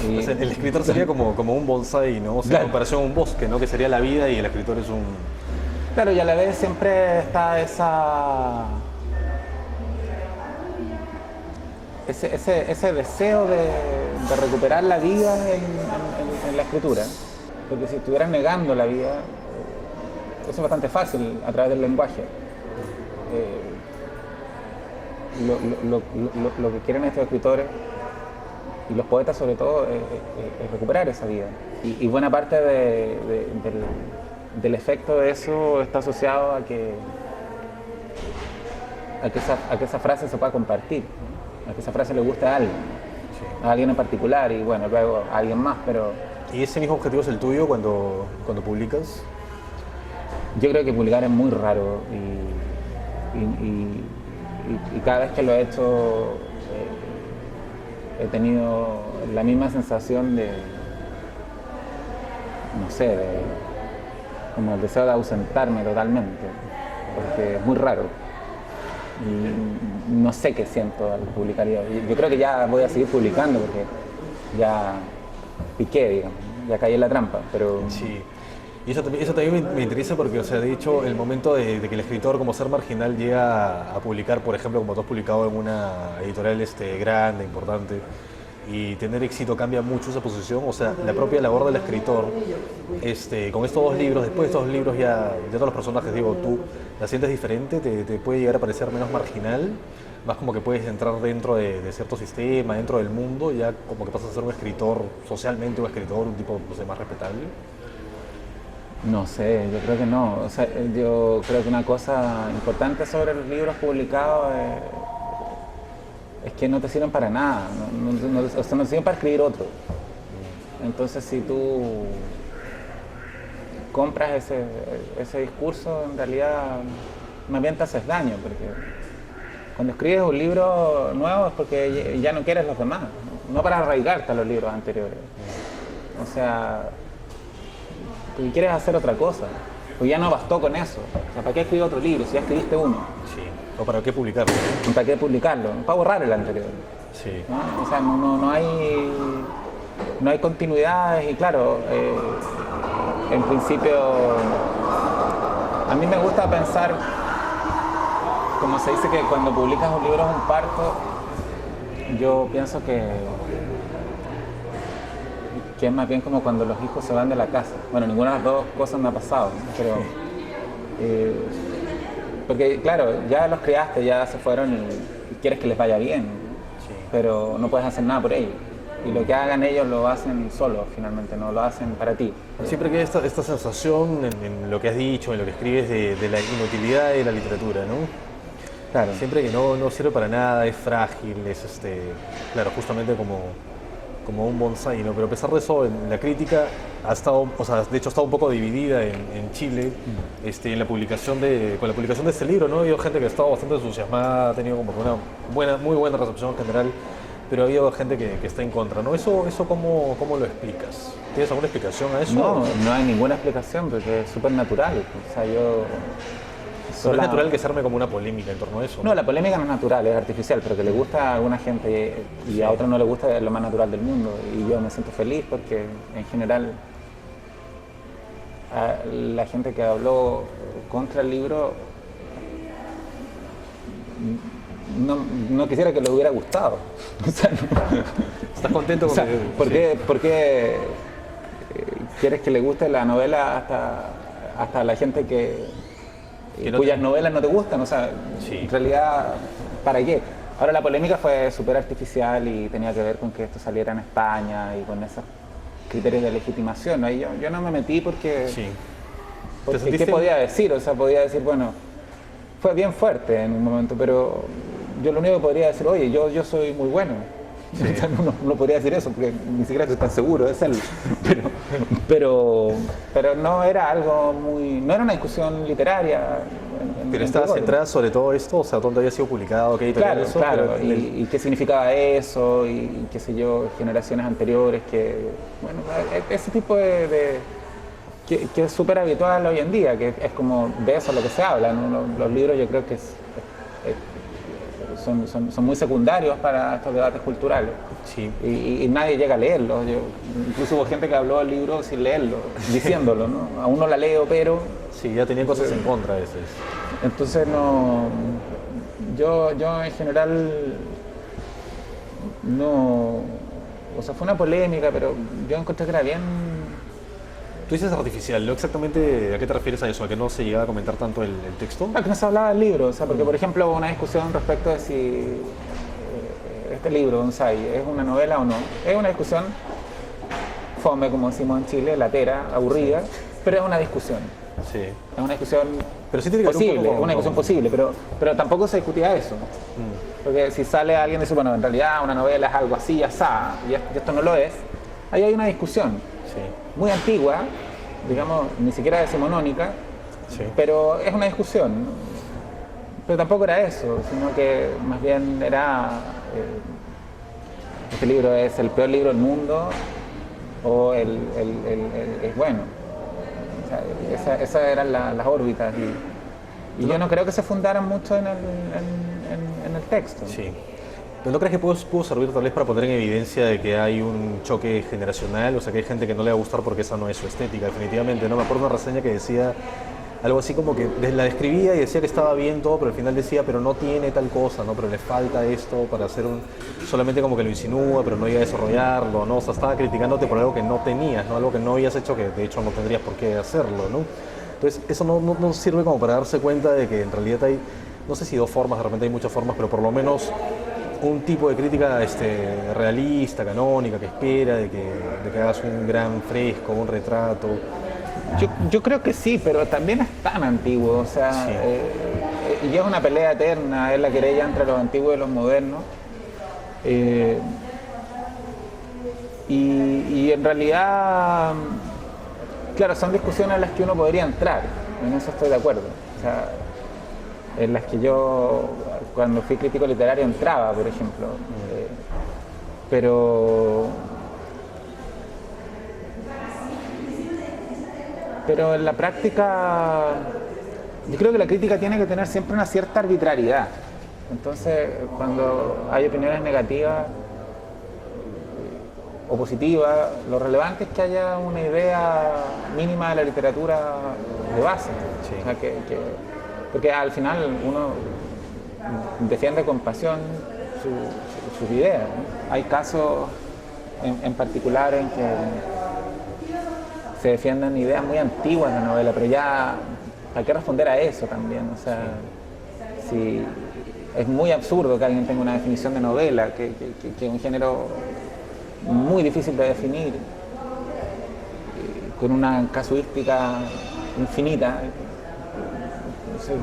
Y, O sea, el escritor sería como un bonsái, ¿no? O sea, en claro, comparación a un bosque, ¿no? Que sería la vida y el escritor es un... claro, y a la vez siempre está ese deseo de recuperar la vida en la escritura. Porque si estuvieras negando la vida, eso es bastante fácil a través del lenguaje. Eh, lo que quieren estos escritores y los poetas sobre todo es recuperar esa vida. Y buena parte del efecto de eso está asociado a que esa frase se pueda compartir, a que esa frase le guste a alguien en particular y bueno, luego a alguien más, pero ¿Y ese mismo objetivo es el tuyo cuando publicas? yo creo que publicar es muy raro y cada vez que lo he hecho he tenido la misma sensación de, no sé, como el deseo de ausentarme totalmente, porque es muy raro y no sé qué siento al publicar. Yo creo que ya voy a seguir publicando porque ya piqué, digamos, ya caí en la trampa, pero Sí. Y eso también me interesa porque, o sea, de hecho, el momento de que el escritor como ser marginal llega a publicar, por ejemplo, como tú has publicado en una editorial grande, importante, y tener éxito cambia mucho esa posición. O sea, la propia labor del escritor, con estos dos libros, después de estos dos libros ya todos los personajes, digo, tú la sientes diferente, te puede llegar a parecer menos marginal, más como que puedes entrar dentro de cierto sistema, dentro del mundo, ya como que pasas a ser un escritor, socialmente un escritor, un tipo, no sé, más respetable. no sé, yo creo que no. O sea, yo creo que una cosa importante sobre los libros publicados es que no te sirven para nada, o sea, no te sirven para escribir otro. Entonces, si tú compras ese discurso, en realidad más bien te haces daño, porque cuando escribes un libro nuevo es porque ya no quieres los demás, no para arraigarte a los libros anteriores. O sea, porque quieres hacer otra cosa, porque ya no bastó con eso. O sea, ¿para qué escribir otro libro si ya escribiste uno? Sí. ¿O para qué publicarlo? ¿Para qué publicarlo? Para borrar el anterior. Sí. ¿No? O sea, no hay continuidades y claro, en principio a mí me gusta pensar, como se dice que cuando publicas un libro es un parto, yo pienso que es más bien como cuando los hijos se van de la casa. Bueno, ninguna de las dos cosas me ha pasado, ¿no? Pero eh, porque claro, ya los criaste, ya se fueron y quieres que les vaya bien, Sí. pero no puedes hacer nada por ellos. Y lo que hagan ellos lo hacen solos, finalmente, no lo hacen para ti. Siempre que esta sensación en lo que has dicho, en lo que escribes de la inutilidad de la literatura, ¿no? Claro. Siempre que no sirve para nada, es frágil, es claro, justamente como un bonsái, ¿no? Pero a pesar de eso, la crítica ha estado, o sea, de hecho ha estado un poco dividida en Chile, en la publicación con la publicación de este libro, ¿no? Ha habido gente que ha estado bastante entusiasmada, ha tenido como que muy buena recepción en general, pero ha habido gente que está en contra, ¿no? Eso ¿cómo lo explicas? ¿Tienes alguna explicación a eso? No hay ninguna explicación porque es súper natural. O sea, yo Pero es natural que se arme como una polémica en torno a eso, No, ¿no? la polémica no es natural, es artificial, pero que le gusta a alguna gente y a otros no le gusta es lo más natural del mundo. Y yo me siento feliz porque en general la gente que habló contra el libro no quisiera que le hubiera gustado. O sea, ¿Estás contento o con sea, que...? ¿por qué quieres que le guste la novela hasta la gente Que no cuyas te- novelas no te gustan? O sea, Sí. en realidad, ¿para qué? Ahora la polémica fue súper artificial y tenía que ver con que esto saliera en España y con esos criterios de legitimación, ¿no? Y yo no me metí porque, Sí. ¿Te porque ¿qué sentiste...? podía decir? O sea, podía decir, bueno, fue bien fuerte en un momento, pero yo lo único que podría decir, oye, yo soy muy bueno. O sea, no podría decir eso porque ni siquiera estoy tan seguro de serlo. Pero no era algo no era una discusión literaria. Pero estaba centrada sobre todo esto, o sea, dónde había sido publicado, qué editorial Claro, eso, claro, pero y qué significaba eso, y qué sé yo, generaciones anteriores, bueno, ese tipo que es súper habitual hoy en día, que es como de eso lo que se habla, ¿no? Los libros yo creo que son muy secundarios para estos debates culturales. Sí. Y nadie llega a leerlos. Incluso hubo gente que habló del libro sin leerlo, diciéndolo, ¿no? Aún no la leo, pero... Sí, ya tenía cosas en contra a veces. Entonces no... Yo en general no... O sea, fue una polémica, pero yo encontré que era bien... Tú dices artificial, ¿no? Exactamente, ¿a qué te refieres a eso? ¿A que no se llegaba a comentar tanto el texto? A que no se hablaba del libro, o sea, porque por ejemplo hubo una discusión respecto de si este libro, Bonsai, es una novela o no. Es una discusión fome, como decimos en Chile, latera, aburrida, pero es una discusión. Sí. Es una discusión Pero sí tiene que ver un posible, poco con- una discusión posible, pero tampoco se discutía eso. Porque si sale alguien y dice, bueno, en realidad una novela es algo así, asá, y esto no lo es, ahí hay una discusión Sí. muy antigua, digamos, ni siquiera decimonónica, Sí. pero es una discusión. Pero tampoco era eso, sino que más bien era, este libro es el peor libro del mundo o es bueno. O sea, esas eran las órbitas y yo no creo que se fundaran mucho en el texto. Sí. ¿Pero no crees que pudo servir tal vez para poner en evidencia de que hay un choque generacional? O sea, que hay gente que no le va a gustar porque esa no es su estética, definitivamente. No me acuerdo una reseña que decía algo así como que la describía y decía que estaba bien todo, pero al final decía, pero no tiene tal cosa, ¿no? Pero le falta esto para hacer solamente como que lo insinúa, pero no iba a desarrollarlo, ¿no? O sea, estaba criticándote por algo que no tenías, ¿no? Algo que no habías hecho, que de hecho no tendrías por qué hacerlo, ¿no? Entonces, eso no sirve como para darse cuenta de que en realidad hay, no sé si dos formas, de repente hay muchas formas, pero por lo menos un tipo de crítica realista, canónica, que espera de que hagas un gran fresco, un retrato. Yo creo que sí, pero también es tan antiguo, o sea, Sí. Y es una pelea eterna, es la querella entre los antiguos y los modernos. Y en realidad, claro, son discusiones en las que uno podría entrar, en eso estoy de acuerdo. O sea, en las que yo, cuando fui crítico literario, entraba, por ejemplo. Pero en la práctica, yo creo que la crítica tiene que tener siempre una cierta arbitrariedad. Entonces, cuando hay opiniones negativas o positivas, lo relevante es que haya una idea mínima de la literatura de base. Sí. O sea, porque al final uno defiende con pasión sus ideas, ¿no? Hay casos en particular en que se defienden ideas muy antiguas de la novela, pero ya hay que responder a eso también. O sea, si es muy absurdo que alguien tenga una definición de novela, que es un género muy difícil de definir, con una casuística infinita. O sea,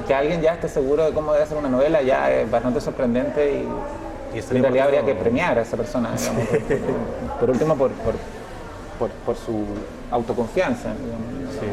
que alguien ya esté seguro de cómo debe ser una novela ya es bastante sorprendente y en realidad habría que premiar a esa persona, digamos, por último por su autoconfianza, digamos.